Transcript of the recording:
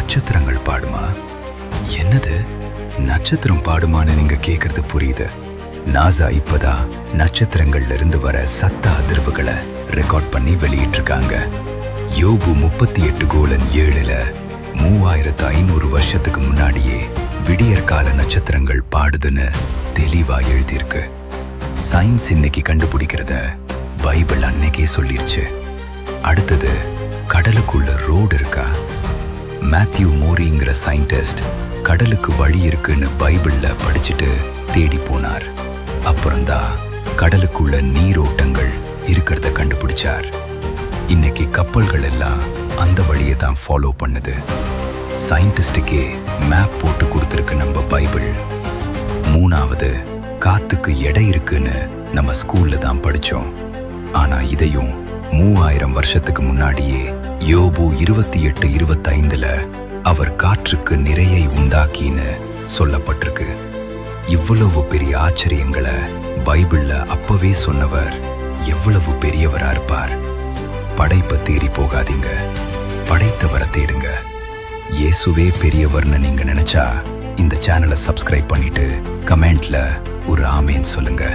நட்சத்திரங்கள் பாடுமா? என்னது நட்சத்திரம் பாடுமான்னு நீங்க கேக்குறது புரியுது. நாசா இப்பதான் நட்சத்திரங்கள்ல இருந்து வர சத்த அதிர்வுகளை ரெக்கார்ட் பண்ணி வெளியிட்டிருக்காங்க. யோபு 38:7 3500 வருஷத்துக்கு முன்னாடியே விடியற்கால நட்சத்திரங்கள் பாடுதுன்னு தெளிவா எழுதியிருக்கு. சயின்ஸ் இன்னைக்கு கண்டுபிடிக்கிறத பைபிள் அன்னைக்கே சொல்லிருச்சு. அடுத்தது, கடலுக்குள்ள ரோடு இருக்கா? மேத்யூ மோரிங்கிற சயின்டிஸ்ட் கடலுக்கு வழி இருக்குன்னு பைபிள்ல படிச்சுட்டு தேடி போனார். அப்புறம்தான் கடலுக்குள்ள நீரோட்டங்கள் இருக்கிறத கண்டுபிடிச்சார். இன்னைக்கு கப்பல்கள் எல்லாம் அந்த வழியை தான் ஃபாலோ பண்ணுது. சயின்டிஸ்டுக்கே மேப் போட்டு கொடுத்துருக்கு நம்ம பைபிள். மூணாவது, காத்துக்கு எடை இருக்குன்னு நம்ம ஸ்கூல்ல தான் படிச்சோம். ஆனா இதையும் 3000 வருஷத்துக்கு முன்னாடியே யோபு 28:25 அவர் காற்றுக்கு நிறையை உண்டாக்கின்னு சொல்லப்பட்டிருக்கு. இவ்வளவு பெரிய ஆச்சரியங்களை பைபிள்ல அப்பவே சொன்னவர் எவ்வளவு பெரியவரா இருப்பார். படைப்பை தேடி போகாதீங்க, படைத்தவரை தேடுங்க. இயேசுவே பெரியவர்னு நீங்க நினைச்சா இந்த சேனலை சப்ஸ்கிரைப் பண்ணிட்டு கமெண்ட்ல ஒரு ஆமேன் சொல்லுங்க.